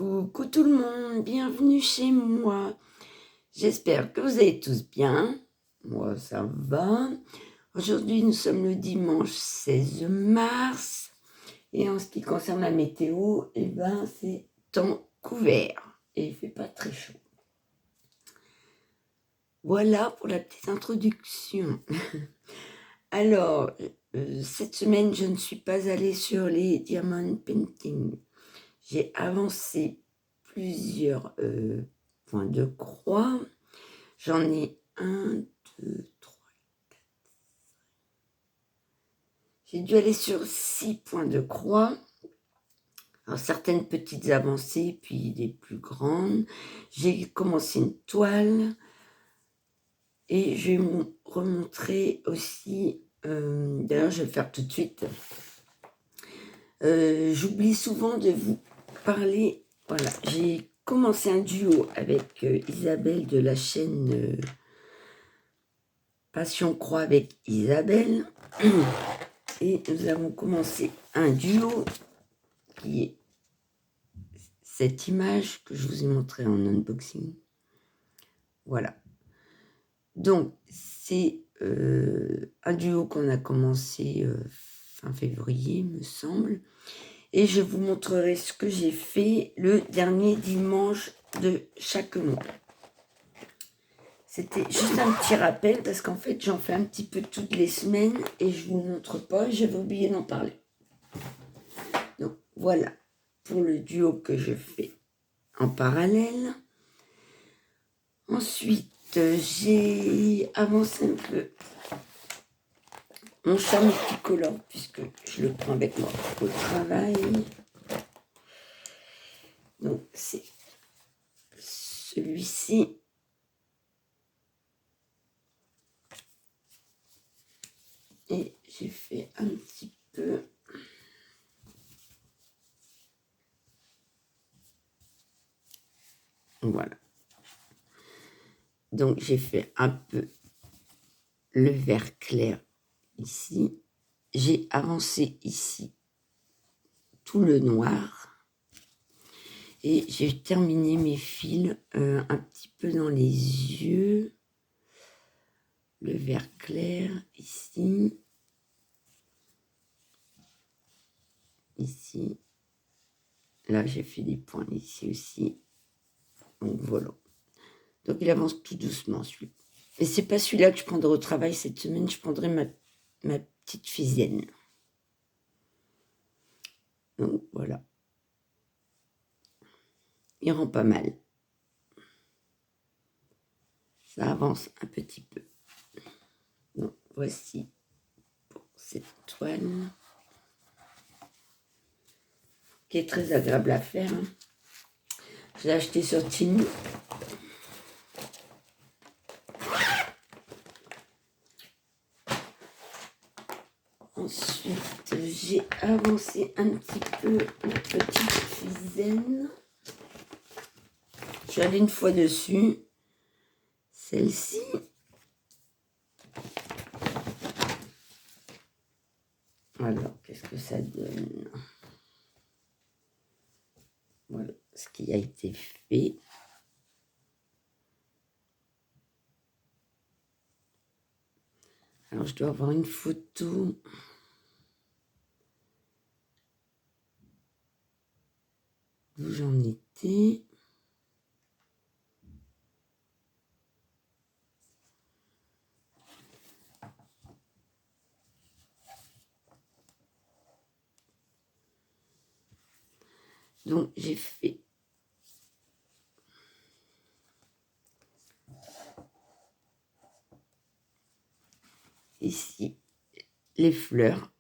Coucou tout le monde, bienvenue chez moi. J'espère que vous allez tous bien. Moi, ça va. Aujourd'hui, nous sommes le dimanche 16 mars. Et en ce qui concerne la météo, c'est temps couvert. Et il ne fait pas très chaud. Voilà pour la petite introduction. Alors, cette semaine, je ne suis pas allée sur les diamond painting. J'ai avancé plusieurs points de croix. J'en ai 1, 2, 3, 4. J'ai dû aller sur 6 points de croix. Alors, certaines petites avancées, puis des plus grandes. J'ai commencé une toile. Et je vais vous remontrer aussi, d'ailleurs je vais le faire tout de suite. J'oublie souvent de vous parler. Voilà, j'ai commencé un duo avec Isabelle de la chaîne Passion Croix avec Isabelle. Et nous avons commencé un duo qui est cette image que je vous ai montrée en unboxing. Voilà. Donc, c'est un duo qu'on a commencé fin février, me semble. Et je vous montrerai ce que j'ai fait le dernier dimanche de chaque mois. C'était juste un petit rappel parce qu'en fait, j'en fais un petit peu toutes les semaines et je ne vous montre pas, j'avais oublié d'en parler. Donc, voilà pour le duo que je fais en parallèle. Ensuite, j'ai avancé un peu mon chat multicolore puisque je le prends avec moi au travail. Donc, c'est celui-ci. Et j'ai fait un petit peu. Voilà. Donc, j'ai fait un peu le vert clair ici. J'ai avancé ici tout le noir. Et j'ai terminé mes fils un petit peu dans les yeux. Le vert clair ici. Ici. Là, j'ai fait des points ici aussi. Donc, voilà. Donc, il avance tout doucement, celui-là. Et c'est pas celui-là que je prendrai au travail cette semaine. Je prendrai ma petite Fisienne. Donc, voilà. Il rend pas mal. Ça avance un petit peu. Donc, voici pour cette toile. Qui est très agréable à faire. Hein. Je l'ai acheté sur Temu. Ensuite, j'ai avancé un petit peu la petite Fisaine. Je suis allée une fois dessus. Celle-ci. Alors, qu'est-ce que ça donne? Voilà ce qui a été fait. Alors, je dois avoir une photo. D'où j'en étais. Donc, j'ai fait ici les fleurs.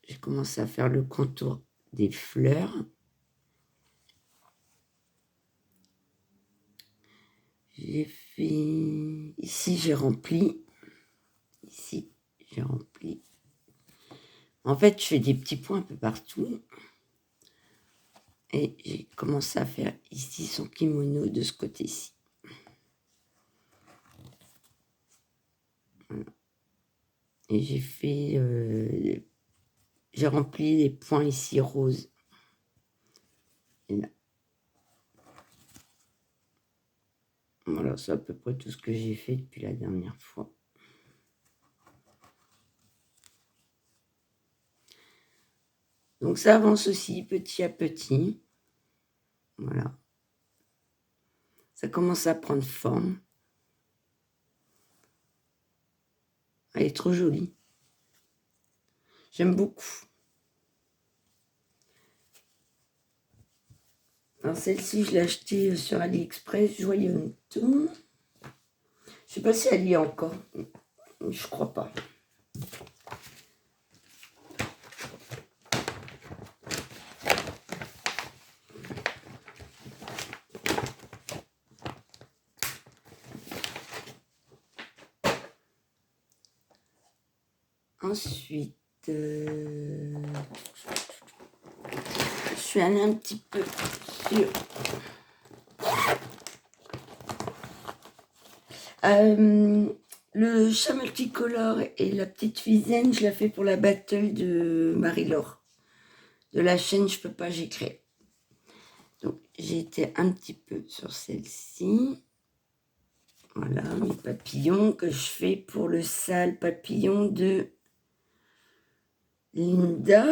J'ai commencé à faire le contour des fleurs. J'ai fait... Ici, j'ai rempli. Ici, j'ai rempli. En fait, je fais des petits points un peu partout. Et j'ai commencé à faire ici son kimono de ce côté-ci. Voilà. Et j'ai fait... j'ai rempli les points ici roses. Et là. Voilà, c'est à peu près tout ce que j'ai fait depuis la dernière fois. Donc ça avance aussi petit à petit. Voilà. Ça commence à prendre forme. Elle est trop jolie. J'aime beaucoup. Alors celle-ci, je l'ai achetée sur AliExpress, Joyonto. Je sais pas si elle y est encore. Je crois pas. Ensuite, je suis allée un petit peu sur le chat multicolore et la petite Fisaine. Je l'ai fait pour la battle de Marie-Laure. De la chaîne Je peux pas, j'ai créé. Donc j'ai été un petit peu sur celle-ci. Voilà mes papillons que je fais pour le sale papillon de Linda.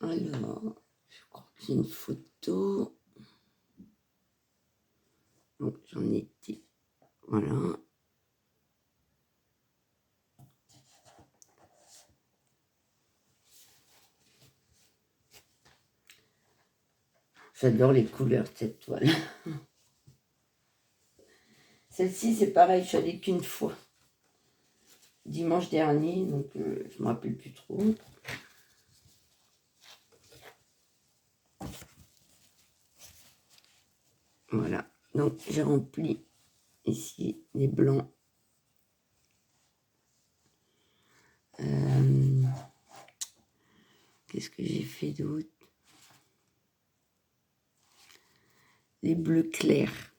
Alors, je crois que j'ai une photo. Donc j'en étais. Voilà. J'adore les couleurs de cette toile. Celle-ci, c'est pareil, je suis allée qu'une fois. Dimanche dernier, donc je ne me rappelle plus trop. Voilà, donc j'ai rempli ici les blancs. Qu'est-ce que j'ai fait d'autre? Les bleus clairs.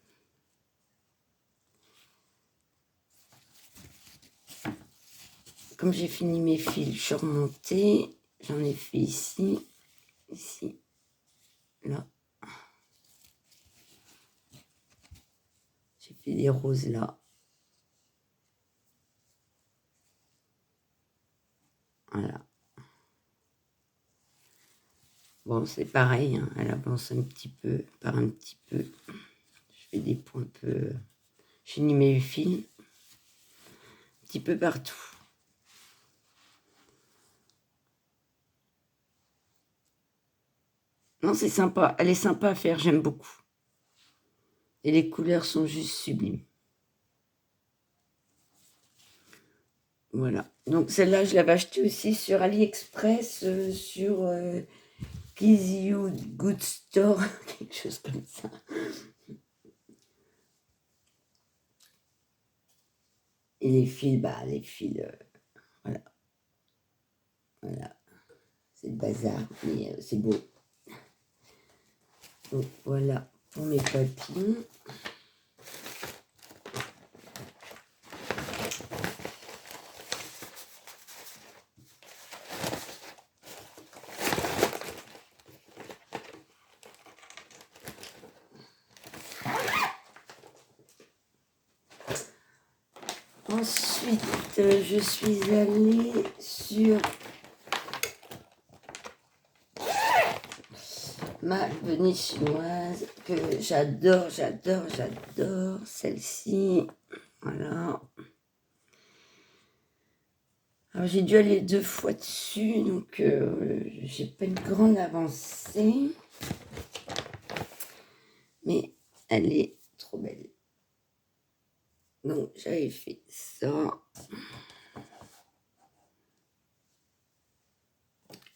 Comme j'ai fini mes fils, je suis remontée. J'en ai fait ici, là. J'ai fait des roses là. Voilà. Bon, c'est pareil, hein, elle avance un petit peu, par un petit peu. Je fais des points un peu... J'ai mis mes fils un petit peu partout. Non, c'est sympa. Elle est sympa à faire, j'aime beaucoup. Et les couleurs sont juste sublimes. Voilà. Donc celle-là, je l'avais achetée aussi sur AliExpress, sur Gives You Good Store, quelque chose comme ça. Et les fils, voilà. Voilà. C'est le bazar, mais c'est beau. Donc voilà pour mes papillons. Ensuite, je suis allée sur ma Venise chinoise que j'adore, celle-ci. Voilà. Alors j'ai dû aller 2 fois dessus, donc j'ai pas une grande avancée. Mais elle est trop belle. Donc j'avais fait ça.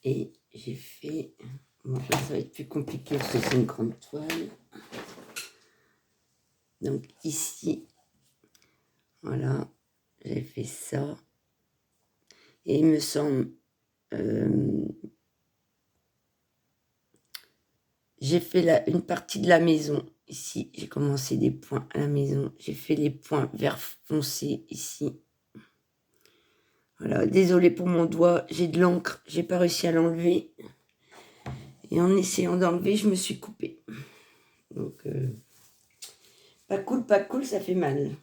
Et j'ai fait... Bon, ça va être plus compliqué parce que c'est une grande toile. Donc ici, voilà, j'ai fait ça. Et il me semble... j'ai fait une partie de la maison. Ici, j'ai commencé des points à la maison. J'ai fait les points vert foncé ici. Voilà, désolée pour mon doigt, j'ai de l'encre, j'ai pas réussi à l'enlever. Et en essayant d'enlever, je me suis coupée. Donc, pas cool, ça fait mal.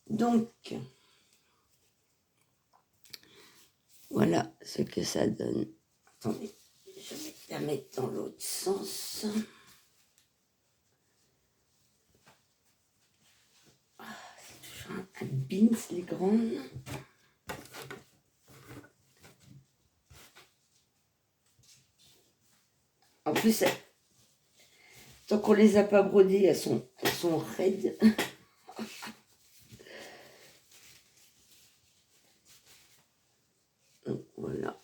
Donc, voilà ce que ça donne. Attendez, je vais la mettre dans l'autre sens. C'est toujours un bins, les grandes. En plus, tant qu'on les a pas brodées, elles sont raides. Donc, voilà.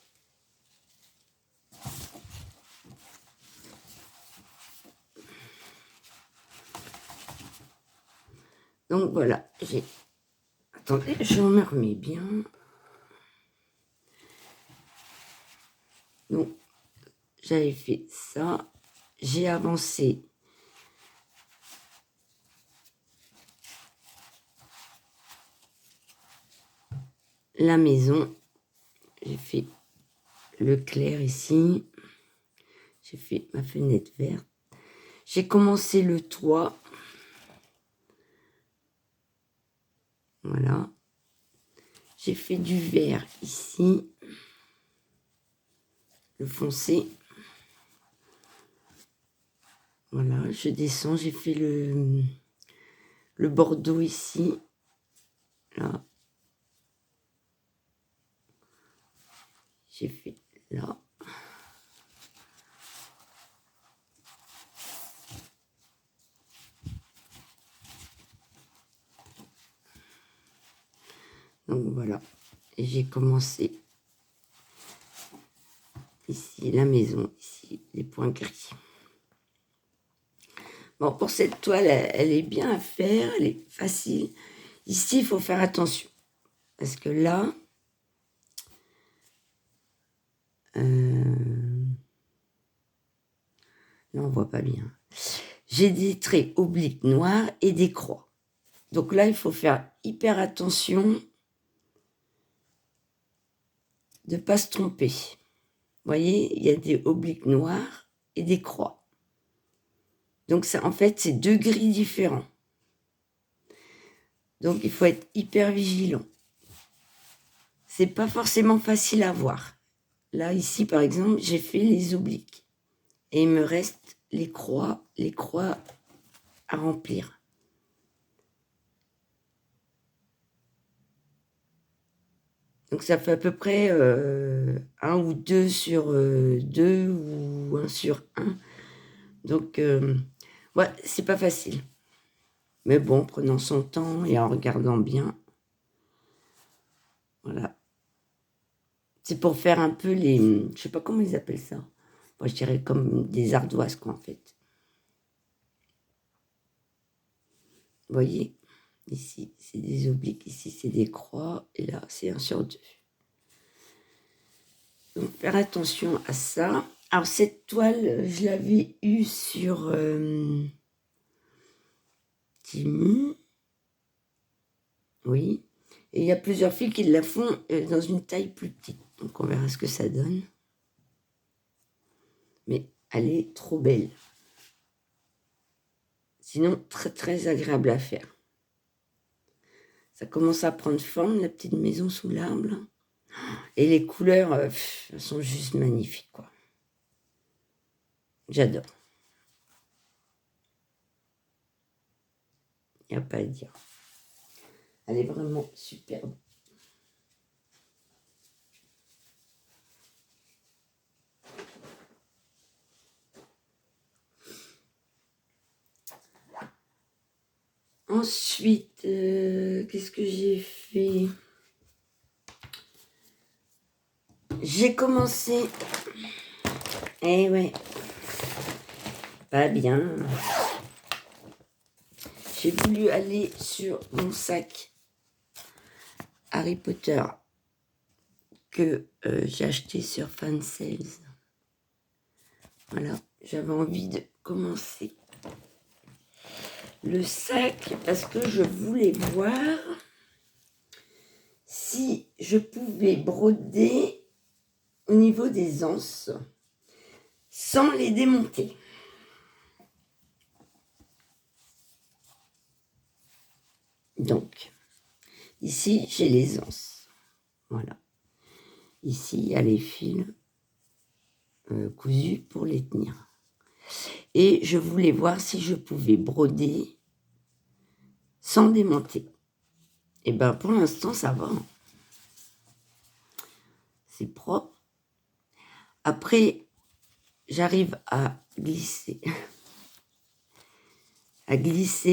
Donc voilà, j'ai... Attendez, je me remets bien. Donc, j'avais fait ça. J'ai avancé la maison. J'ai fait le clair ici. J'ai fait ma fenêtre verte. J'ai commencé le toit. Voilà. J'ai fait du vert ici. Le foncé. Voilà, je descends. J'ai fait le bordeaux ici. Là. J'ai fait là. Donc voilà. Et j'ai commencé ici la maison, ici les points gris. Bon, pour cette toile, elle est bien à faire, elle est facile. Ici, il faut faire attention. Parce que là, là, on voit pas bien. J'ai des traits obliques noirs et des croix. Donc là, il faut faire hyper attention de ne pas se tromper. Vous voyez, il y a des obliques noirs et des croix. Donc ça, en fait, c'est deux gris différents. Donc il faut être hyper vigilant. C'est pas forcément facile à voir. Là, ici, par exemple, j'ai fait les obliques. Et il me reste les croix à remplir. Donc ça fait à peu près 1 ou 2 sur 2 ou 1 sur 1. Donc, ouais, c'est pas facile. Mais bon, prenant son temps et en regardant bien. Voilà. C'est pour faire un peu les... Je sais pas comment ils appellent ça. Moi, je dirais comme des ardoises, quoi, en fait. Vous voyez, ici, c'est des obliques. Ici, c'est des croix. Et là, c'est 1 sur 2. Donc, faire attention à ça. Alors, cette toile, je l'avais eue sur Temu. Oui. Et il y a plusieurs filles qui la font dans une taille plus petite. Donc, on verra ce que ça donne. Mais elle est trop belle. Sinon, très, très agréable à faire. Ça commence à prendre forme, la petite maison sous l'arbre. Et les couleurs, elles sont juste magnifiques, quoi. J'adore. Il n'y a pas à dire. Elle est vraiment superbe. Ensuite, qu'est-ce que j'ai fait? J'ai commencé... Eh ouais. Pas bien. J'ai voulu aller sur mon sac Harry Potter que j'ai acheté sur Fansales. Voilà, j'avais envie de commencer le sac parce que je voulais voir si je pouvais broder au niveau des anses sans les démonter. Donc, ici, j'ai les anses. Voilà. Ici, il y a les fils cousus pour les tenir. Et je voulais voir si je pouvais broder sans démonter. Et bien, pour l'instant, ça va. C'est propre. Après, j'arrive à glisser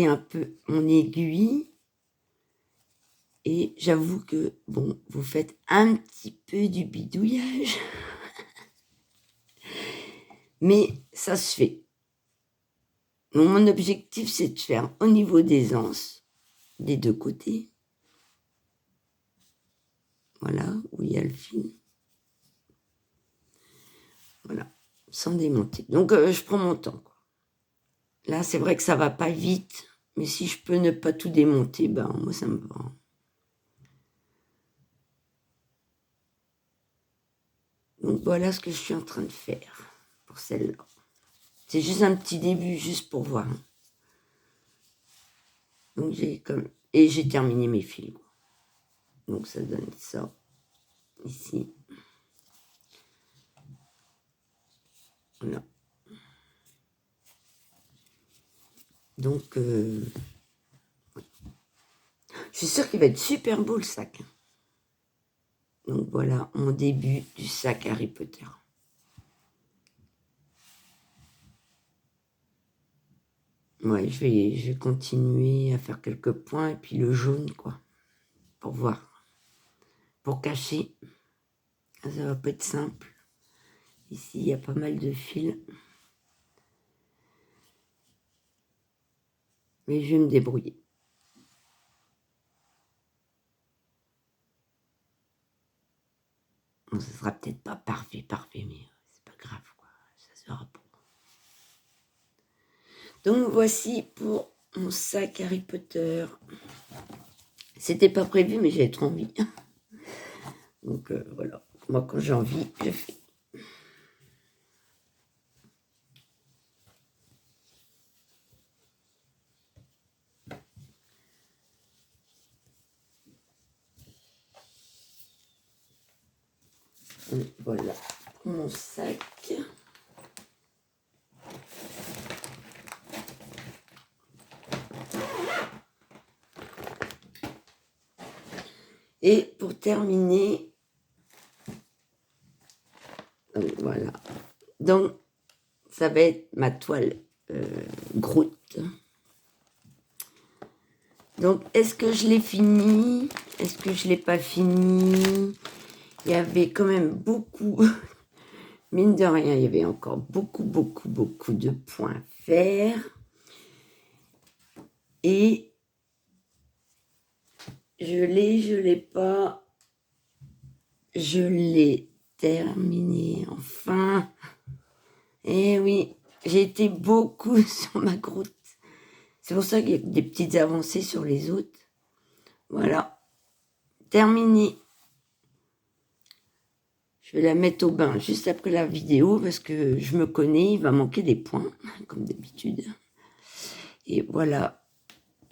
un peu mon aiguille. Et j'avoue que, bon, vous faites un petit peu du bidouillage. Mais ça se fait. Donc, mon objectif, c'est de faire au niveau des anses, des deux côtés. Voilà, où il y a le fil. Voilà, sans démonter. Donc, je prends mon temps, quoi. Là, c'est vrai que ça va pas vite, mais si je peux ne pas tout démonter, ben, moi, ça me va. Donc, voilà ce que je suis en train de faire pour celle-là. C'est juste un petit début, juste pour voir. Donc, j'ai terminé mes fils, quoi. Donc, ça donne ça, ici. Voilà. Donc, je suis sûre qu'il va être super beau, le sac. Donc, voilà mon début du sac Harry Potter. Ouais, je vais continuer à faire quelques points, et puis le jaune, quoi, pour voir. Pour cacher. Ça va pas être simple. Ici, il y a pas mal de fils. Mais je vais me débrouiller. Bon, ça sera peut-être pas parfait, mais c'est pas grave, quoi. Ça sera bon. Donc, voici pour mon sac Harry Potter. C'était pas prévu, mais j'avais trop envie. Donc, voilà. Moi, quand j'ai envie, je fais. Voilà pour mon sac. Et pour terminer, voilà. Donc, ça va être ma toile Groot. Donc, est-ce que je l'ai fini? Est-ce que je ne l'ai pas fini? Il y avait quand même beaucoup, mine de rien, il y avait encore beaucoup de points à faire. Et je l'ai pas. Je l'ai terminé, enfin. Eh oui, j'ai été beaucoup sur ma Groot. C'est pour ça qu'il y a des petites avancées sur les autres. Voilà. Terminé. Je vais la mettre au bain juste après la vidéo parce que je me connais, il va manquer des points, comme d'habitude. Et voilà,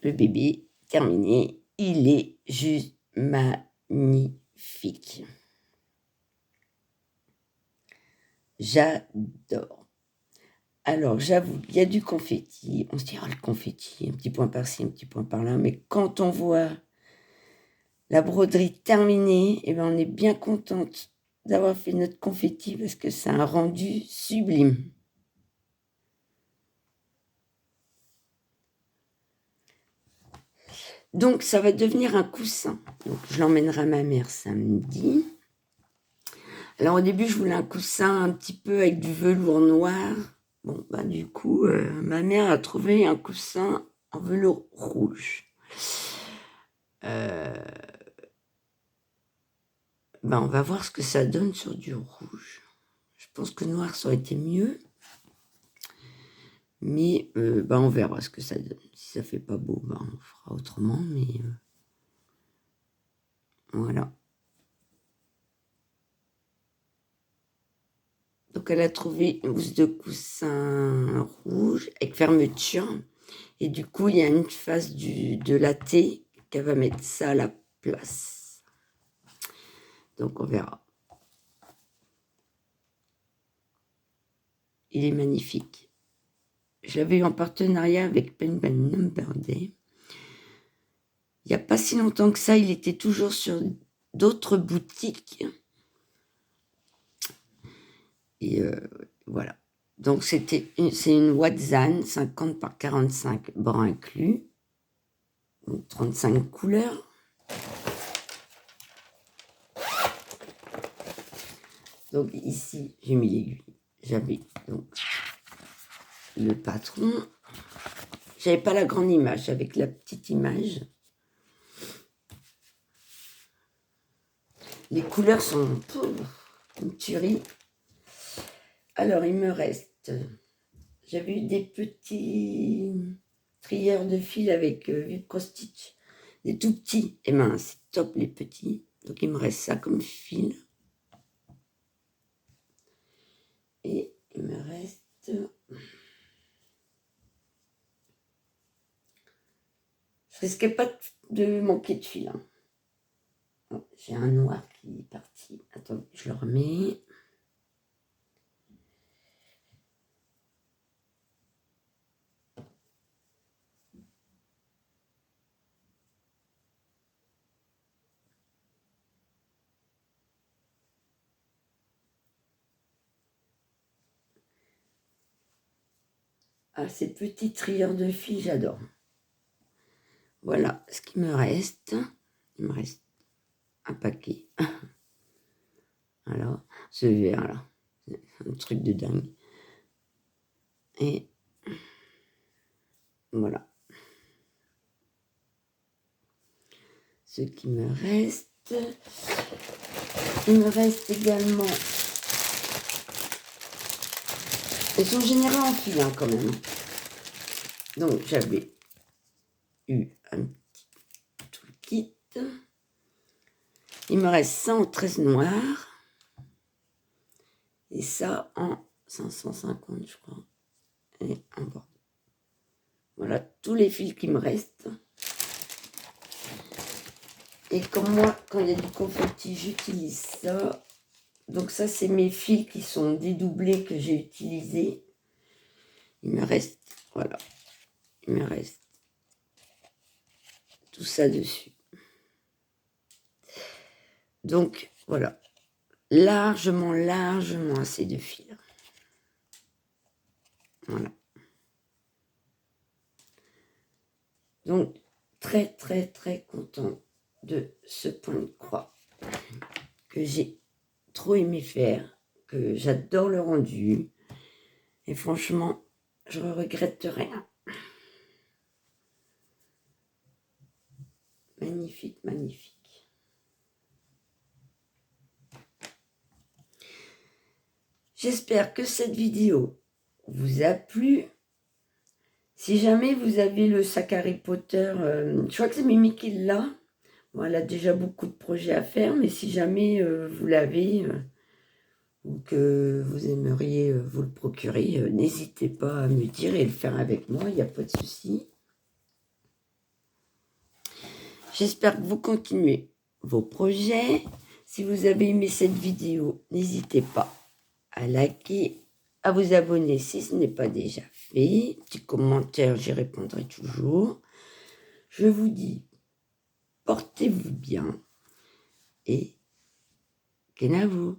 le bébé terminé. Il est juste magnifique. J'adore. Alors, j'avoue, il y a du confetti. On se dit, oh, le confetti, un petit point par-ci, un petit point par-là. Mais quand on voit la broderie terminée, eh ben, on est bien contente d'avoir fait notre confetti parce que c'est un rendu sublime. Donc, ça va devenir un coussin. Donc, je l'emmènerai à ma mère samedi. Alors, au début, je voulais un coussin un petit peu avec du velours noir. Bon, bah, du coup, ma mère a trouvé un coussin en velours rouge. Ben, on va voir ce que ça donne sur du rouge. Je pense que noir, ça aurait été mieux. Mais ben, on verra ce que ça donne. Si ça fait pas beau, ben, on fera autrement. Mais Voilà. Donc, elle a trouvé une housse de coussin rouge avec fermeture. Et du coup, il y a une face de la thé qu'elle va mettre ça à la place. Donc, on verra. Il est magnifique. Je l'avais eu en partenariat avec Pen Number Day. Il n'y a pas si longtemps que ça, il était toujours sur d'autres boutiques. Et voilà. Donc, c'est une Wattzan 50 par 45, bras inclus. Donc, 35 couleurs. Donc, ici, j'ai mis l'aiguille. J'avais donc le patron. J'avais pas la grande image, avec la petite image. Les couleurs sont une tuerie. Alors, il me reste... J'avais eu des petits trieurs de fil avec cross-stitch. Des tout petits. Et ben, c'est top les petits. Donc, il me reste ça comme fil. Et il me reste... Je risquais pas de manquer de fil. Hein. Oh, j'ai un noir qui est parti. Attends, je le remets. Ah, ces petits trieurs de fil, j'adore. Voilà ce qu'il me reste. Il me reste un paquet. Voilà, ce vert-là. C'est un truc de dingue. Et voilà. Ce qui me reste. Il me reste également... Elles sont générées en fil, hein, quand même. Donc, j'avais eu un petit toolkit. Il me reste ça en 13 noir. Et ça en 550, je crois. Et en bordeaux. Voilà tous les fils qui me restent. Et comme moi, quand il y a du confetti, j'utilise ça. Donc ça, c'est mes fils qui sont dédoublés que j'ai utilisés. Il me reste, voilà. Il me reste tout ça dessus. Donc, voilà. Largement assez de fils. Voilà. Donc, très, très, très content de ce point de croix que j'ai trop aimé faire, que j'adore le rendu. Et franchement, je ne regrette rien. Magnifique, magnifique. J'espère que cette vidéo vous a plu. Si jamais vous avez le sac Harry Potter, je crois que c'est Mimi qui l'a. Bon, elle a déjà beaucoup de projets à faire, mais si jamais vous l'avez ou que vous aimeriez vous le procurer, n'hésitez pas à me dire et le faire avec moi, il n'y a pas de souci. J'espère que vous continuez vos projets. Si vous avez aimé cette vidéo, n'hésitez pas à liker, à vous abonner si ce n'est pas déjà fait. Petit commentaire, j'y répondrai toujours. Je vous dis, portez-vous bien et qu'en à vous.